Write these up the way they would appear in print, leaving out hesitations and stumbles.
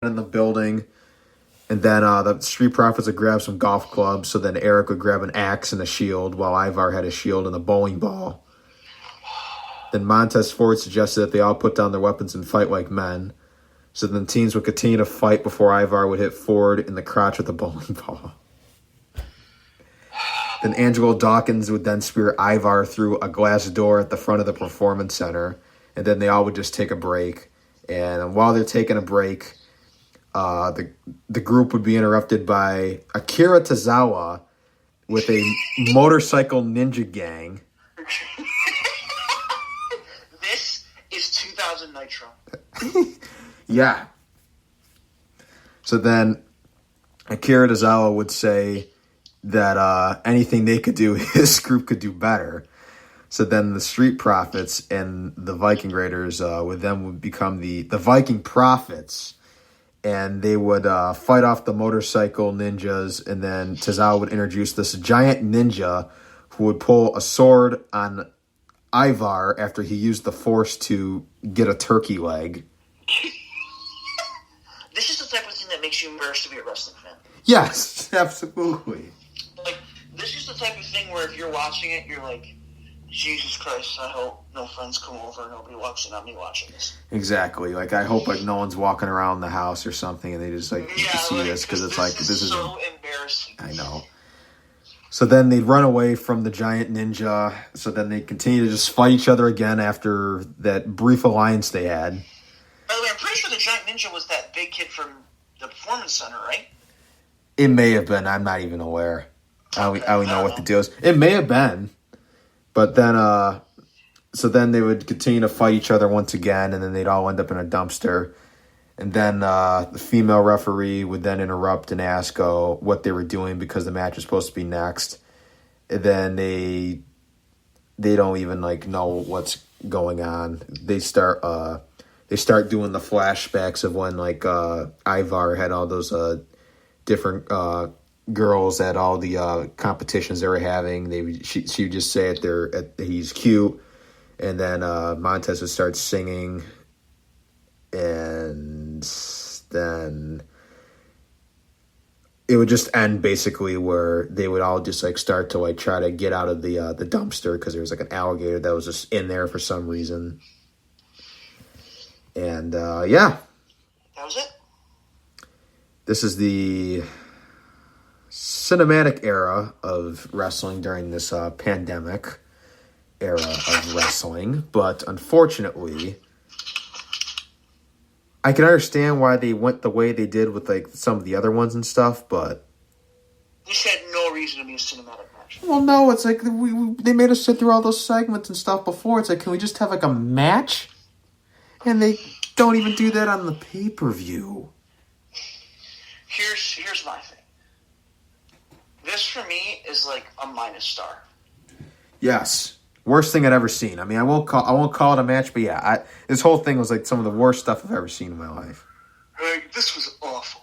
in the building. And then the Street Profits would grab some golf clubs. So then Eric would grab an axe and a shield, while Ivar had a shield and a bowling ball. Then Montez Ford suggested that they all put down their weapons and fight like men. So then teams would continue to fight before Ivar would hit Ford in the crotch with a bowling ball. Then Angelo Dawkins would then spear Ivar through a glass door at the front of the Performance Center. And then they all would just take a break. And while they're taking a break, the group would be interrupted by Akira Tozawa with a motorcycle ninja gang. This is 2000 Nitro. Yeah. So then Akira Tozawa would say that anything they could do, his group could do better. So then the Street Profits and the Viking Raiders would become the Viking Profits. And they would fight off the motorcycle ninjas. And then Tozawa would introduce this giant ninja who would pull a sword on Ivar after he used the Force to get a turkey leg. This is the type of thing that makes you embarrassed to be a wrestling fan. Yes, absolutely. Like, this is the type of thing where if you're watching it, you're like, Jesus Christ, I hope no friends come over and nobody walks in on me watching this. Exactly. Like, I hope, like, no one's walking around the house or something and they just, like, see this because it's like, this is so embarrassing. I know. So then they'd run away from the giant ninja. So then they continue to just fight each other again after that brief alliance they had. By the way, I'm pretty sure the giant ninja was that big kid from the Performance Center, right? It may have been. I'm not even aware. I only know what the deal is. It may have been. But then, so then they would continue to fight each other once again, and then they'd all end up in a dumpster. And then the female referee would then interrupt and ask what they were doing because the match was supposed to be next. And then they don't even like know what's going on. They start doing the flashbacks of when like Ivar had all those different girls at all the competitions they were having. She would just say he's cute, and then Montez would start singing, and then it would just end basically where they would all just like start to like try to get out of the dumpster because there was like an alligator that was just in there for some reason. And yeah, that was it. This is the cinematic era of wrestling during this pandemic era of wrestling. But unfortunately, I can understand why they went the way they did with like some of the other ones and stuff, but this had no reason to be a cinematic match. Well, no, it's like they made us sit through all those segments and stuff before. It's like, can we just have like a match? And they don't even do that on the pay-per-view. Here's my thing. This, for me, is like a minus star. Yes. Worst thing I'd ever seen. I mean, I won't call it a match, but yeah, this whole thing was like some of the worst stuff I've ever seen in my life. Like, this was awful.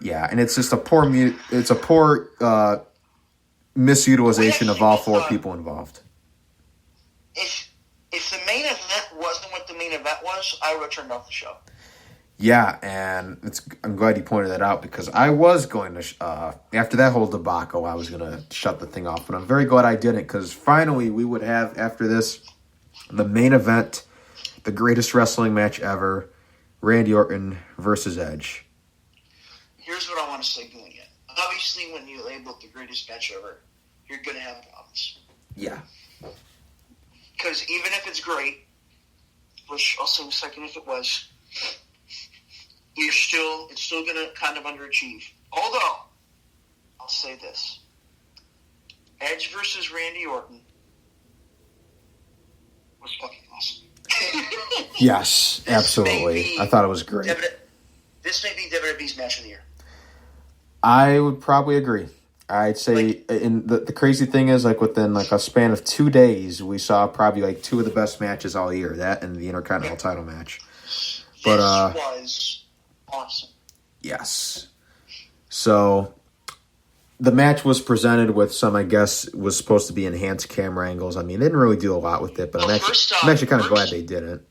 Yeah, and it's just a poor misutilization of all four people involved. If the main event wasn't what the main event was, I would have turned off the show. Yeah, and I'm glad you pointed that out because I was going to, after that whole debacle, I was going to shut the thing off. But I'm very glad I didn't because finally we would have, after this, the main event, the greatest wrestling match ever, Randy Orton versus Edge. Here's what I want to say doing it. Obviously, when you label it the greatest match ever, you're going to have problems. Yeah. Because even if it's great, which I'll say in a second if it was, it's still going to kind of underachieve. Although, I'll say this. Edge versus Randy Orton was fucking awesome. Yes, absolutely. I thought it was great. This may be WWE's match of the year. I would probably agree. I'd say, and the crazy thing is, like within like a span of 2 days, we saw probably like two of the best matches all year. That and the Intercontinental title match. But this was awesome. Yes. So the match was presented with some, I guess, was supposed to be enhanced camera angles. I mean, they didn't really do a lot with it, but I'm actually, kind of glad they didn't.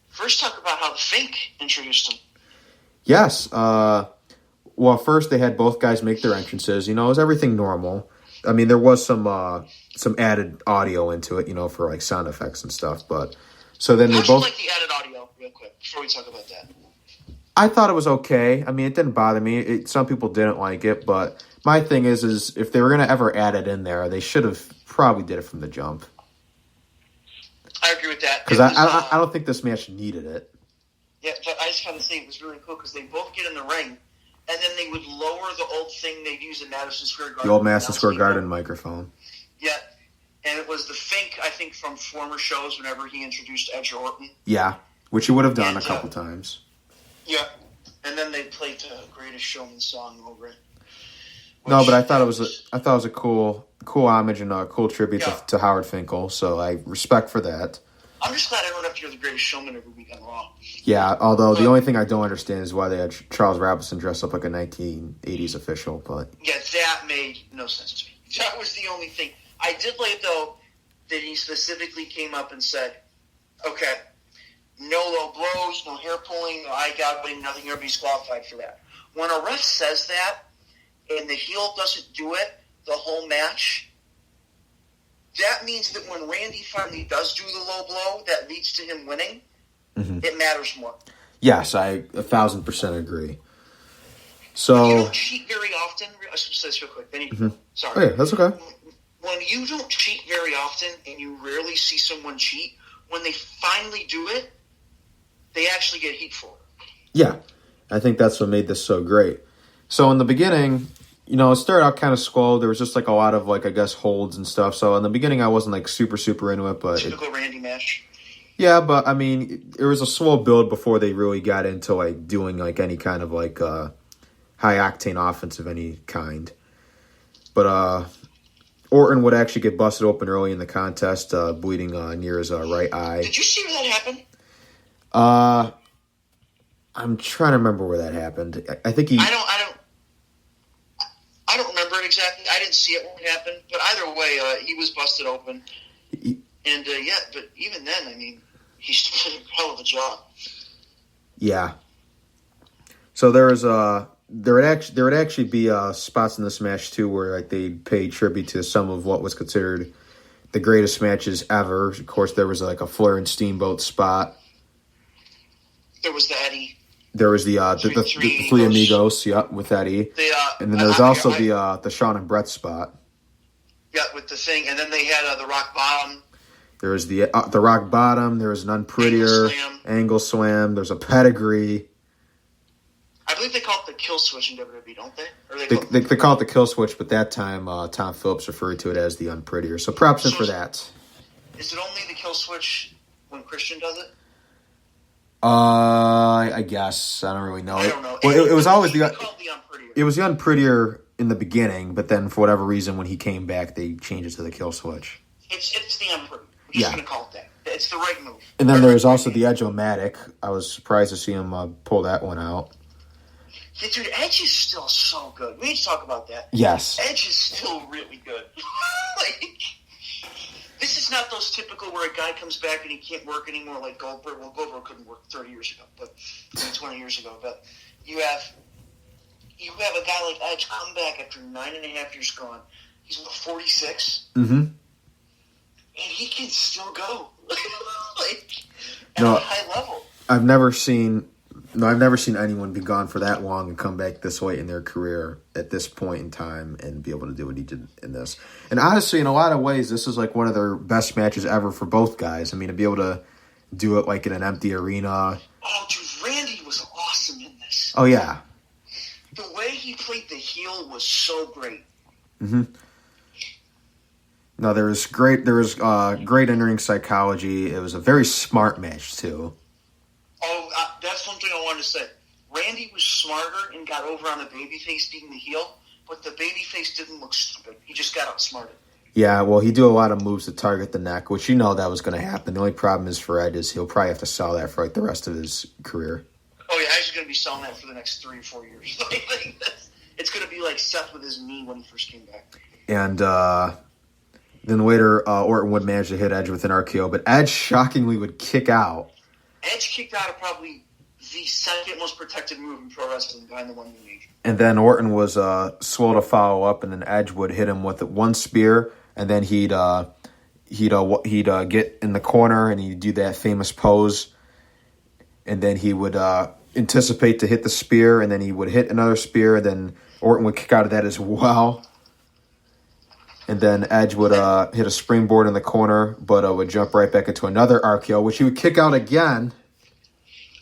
First talk about how the Fink introduced him. Yeah, and it's, I'm glad you pointed that out because I was going to shut the thing off, but I'm very glad I didn't because finally we would have, after this, the main event, the greatest wrestling match ever, Randy Orton versus Edge. Here's Yes. Well, first they had both guys make their entrances. It was everything normal. I mean, there was some added audio into it, for like sound effects and stuff. But so then How'd they you both. like the added audio, real quick, before we talk about that? I thought it was okay. I mean, it didn't bother me. Some people didn't like it, but my thing is if they were gonna ever add it in there, they should have probably did it from the jump. I agree with that. Because I don't think this match needed it. Yeah, but I just want to say it was really cool because they both get in the ring, and then they would lower the old thing they'd use in Madison Square Garden. The old Madison Square Garden microphone. Yeah, and it was the Fink, I think, from former shows whenever he introduced Edge Orton. Yeah, which he would have done a couple times. Yeah, and then they played the Greatest Showman song over it. No, but I thought it was a cool homage and a cool tribute to Howard Finkel. So I respect for that. I'm just glad I don't have to hear the Greatest Showman every week on Raw. Yeah, although the only thing I don't understand is why they had Charles Robinson dress up like a 1980s official. But yeah, that made no sense to me. That was the only thing. I did like, though, that he specifically came up and said, okay, no low blows, no hair pulling, no eye gouging, nothing. Everybody's qualified for that. When a ref says that and the heel doesn't do it the whole match, that means that when Randy finally does do the low blow that leads to him winning, it matters more. Yes, I 1,000% agree. So you don't cheat very often. I should say this real quick. Then you sorry. Oh, yeah, that's okay. When you don't cheat very often and you rarely see someone cheat, when they finally do it, they actually get heat for it. Yeah, I think that's what made this so great. So in the beginning, it started out kind of slow. There was just like a lot of like, I guess, holds and stuff. So in the beginning, I wasn't like super into it, but typical Randy match. Yeah, but I mean, there was a slow build before they really got into like doing like any kind of like high octane offense of any kind. But Orton would actually get busted open early in the contest, bleeding near his right eye. Did you see where that happened? I'm trying to remember where that happened. I think he. I don't remember it exactly. I didn't see it when it happened, but either way, he was busted open. But even then, I mean, he still did a hell of a job. Yeah. So there would actually be spots in this match too where like they paid tribute to some of what was considered the greatest matches ever. Of course, there was like a Flair and Steamboat spot. There was the Eddie. There was the Three Amigos, with Eddie. And then there was also the Shawn and Brett spot. Yeah, with the thing. And then they had the Rock Bottom. There was the Rock Bottom. There was an Unprettier. Angle Slam. There's a Pedigree. I believe they call it the Kill Switch in WWE, don't they? Or they call it the Kill Switch, but that time Tom Phillips referred to it as the Unprettier. So props in for that. Is it only the Kill Switch when Christian does it? I guess. I don't really know. I don't know. Well, it was always the Unprettier. It was the Unprettier in the beginning, but then for whatever reason, when he came back, they changed it to the Kill Switch. It's the Unprettier. We're just going to call it that. It's the right move. And then there was also the Edge-O-Matic. I was surprised to see him pull that one out. Yeah, dude, Edge is still so good. We need to talk about that. Yes. Edge is still really good. This is not those typical where a guy comes back and he can't work anymore like Goldberg. Well, Goldberg couldn't work 30 years ago, but 20 years ago. But you have a guy like Edge come back after 9.5 years gone. He's 46. Mm-hmm. And he can still go. At a high level. I've never seen anyone be gone for that long and come back this late in their career at this point in time and be able to do what he did in this. And honestly, in a lot of ways, this is like one of their best matches ever for both guys. I mean, to be able to do it like in an empty arena. Oh, dude, Randy was awesome in this. Oh, yeah. The way he played the heel was so great. Mm-hmm. No, there was great in-ring psychology. It was a very smart match, too. Oh, that's one thing I wanted to say. Randy was smarter and got over on the babyface being the heel, but the babyface didn't look stupid. He just got outsmarted. Yeah, well, he do a lot of moves to target the neck, which that was going to happen. The only problem is for Ed is he'll probably have to sell that for like the rest of his career. Oh, yeah, he's going to be selling that for the next 3 or 4 years. It's going to be like Seth with his knee when he first came back. And then later, Orton would manage to hit Edge with an RKO, but Edge shockingly would kick out. Edge kicked out of probably the second most protected move in pro wrestling behind the one you need. And then Orton was slow to follow up, and then Edge would hit him with one spear, and then he'd get in the corner and he'd do that famous pose, and then he would anticipate to hit the spear, and then he would hit another spear, and then Orton would kick out of that as well. And then Edge would hit a springboard in the corner, but would jump right back into another RKO, which he would kick out again.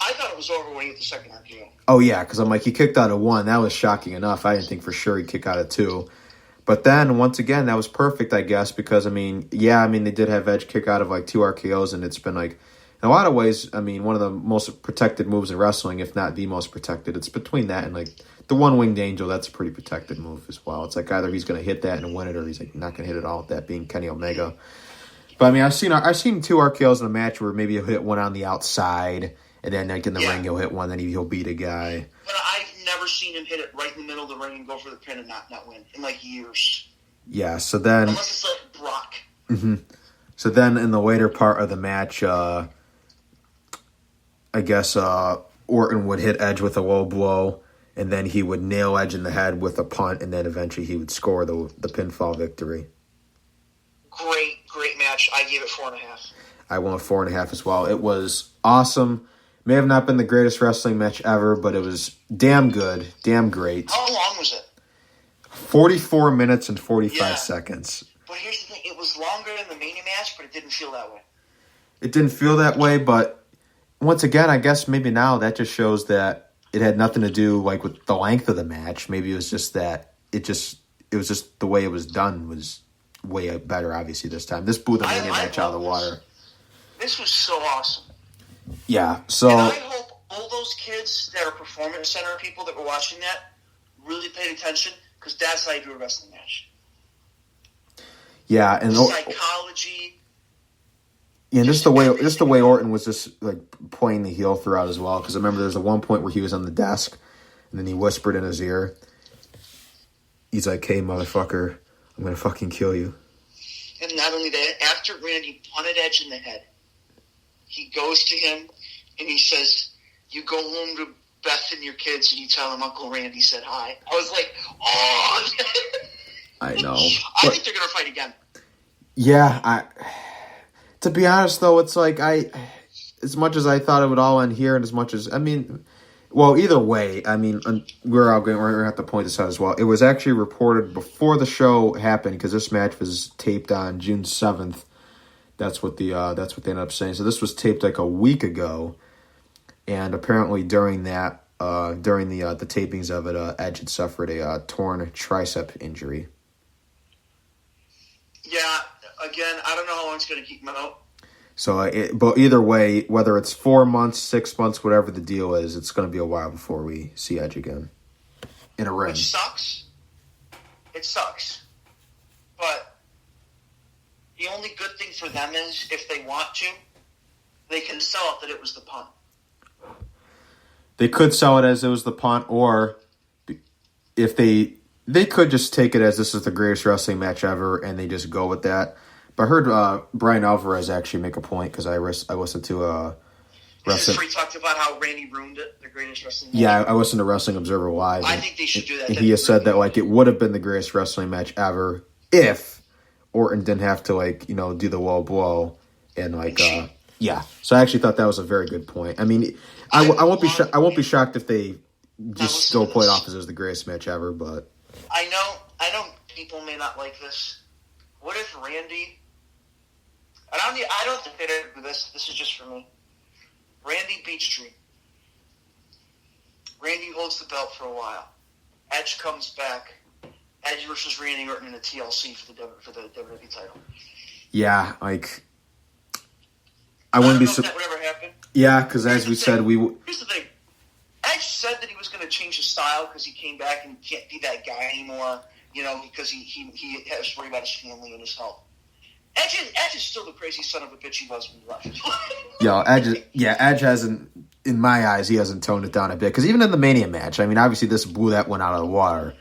I thought it was over when he hit the second RKO. Oh, yeah, because I'm like, he kicked out of one. That was shocking enough. I didn't think for sure he'd kick out of two. But then, once again, that was perfect, I guess, because, they did have Edge kick out of, like, two RKOs, and it's been, like, in a lot of ways, one of the most protected moves in wrestling, if not the most protected. It's between that and, like, the one-winged angel. That's a pretty protected move as well. It's like either he's going to hit that and win it, or he's, like, not going to hit it all, that being Kenny Omega. But, I've seen two RKOs in a match where maybe he'll hit one on the outside, and then, like, in the ring he'll hit one, then he'll beat a guy. But I've never seen him hit it right in the middle of the ring and go for the pin and not win in, like, years. Yeah, so then... Unless it's like Brock. Mm-hmm. So then in the later part of the match, I guess Orton would hit Edge with a low blow, and then he would nail Edge in the head with a punt, and then eventually he would score the pinfall victory. Great match. I gave it 4.5. I went 4.5 as well. It was awesome. May have not been the greatest wrestling match ever, but it was damn good, damn great. How long was it? 44 minutes and 45 seconds. But here's the thing. It was longer than the Mania match, but it didn't feel that way. It didn't feel that way, but once again, I guess maybe now that just shows that it had nothing to do like with the length of the match. Maybe it was just that it was just the way it was done was way better, obviously, this time. This blew the Mania match out of the water. This was so awesome. Yeah, so... And I hope all those kids that are performance center people that were watching that really paid attention, because that's how you do a wrestling match. Yeah, and... The psychology... Yeah, and just the way Orton was just like playing the heel throughout as well, because I remember there was one point where he was on the desk, and then he whispered in his ear, he's like, "Hey, motherfucker, I'm going to fucking kill you." And not only that, after Randy punted Edge in the head, he goes to him and he says, "You go home to Beth and your kids and you tell them Uncle Randy said hi." I was like, oh. I know. I think they're going to fight again. Yeah, to be honest, though, it's like as much as I thought it would all end here, and as much as, either way, we're going to have to point this out as well. It was actually reported before the show happened, because this match was taped on June 7th. That's what they ended up saying. So this was taped like a week ago, and apparently during the tapings of it, Edge had suffered a torn tricep injury. Yeah, again, I don't know how long it's going to keep him out. So, but either way, whether it's 4 months, 6 months, whatever the deal is, it's going to be a while before we see Edge again in a ring. Which sucks. It sucks. But the only good thing for them is, if they want to, they can sell it that it was the punt. They could sell it as it was the punt, or if they could just take it as this is the greatest wrestling match ever, and they just go with that. But I heard Brian Alvarez actually make a point, because I listened to Wrestling. He talked about how Randy ruined it, the greatest wrestling match. Yeah, I listened to Wrestling Observer Live. I think they should do that. And he has said that like it would have been the greatest wrestling match ever if Orton didn't have to do the low blow and yeah. So I actually thought that was a very good point. I mean, I won't be shocked if they just still play it off as it was the greatest match ever. But I know people may not like this. What if Randy? I don't think they'd ever do this. This is just for me. Randy beats Dream. Randy holds the belt for a while. Edge comes back. Edge versus Randy Orton in the TLC for the WWE title. Yeah, I don't wouldn't be. Know if that would ever happen. Yeah, because as we said, Here's the thing. Edge said that he was going to change his style because he came back and can't be that guy anymore. Because he has to worry about his family and his health. Edge is still the crazy son of a bitch he was when he left. Edge hasn't, in my eyes, he hasn't toned it down a bit. Because even in the Mania match, obviously this blew that one out of the water.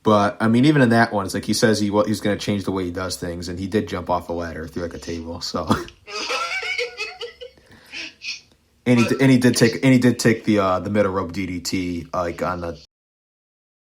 But, even in that one, it's like he says he's going to change the way he does things, and he did jump off a ladder through a table, so. I don't know if that would ever happen. Yeah, because I think the thing. Yeah, Edge has, in my eyes, he hasn't toned it down a bit. Because even in the Mania match, obviously this blew that one out of the water. But, even in that one, it's like he says he's going to change the way he does things, and he did jump off a ladder through like a table, so. And he did take the middle rope DDT like on the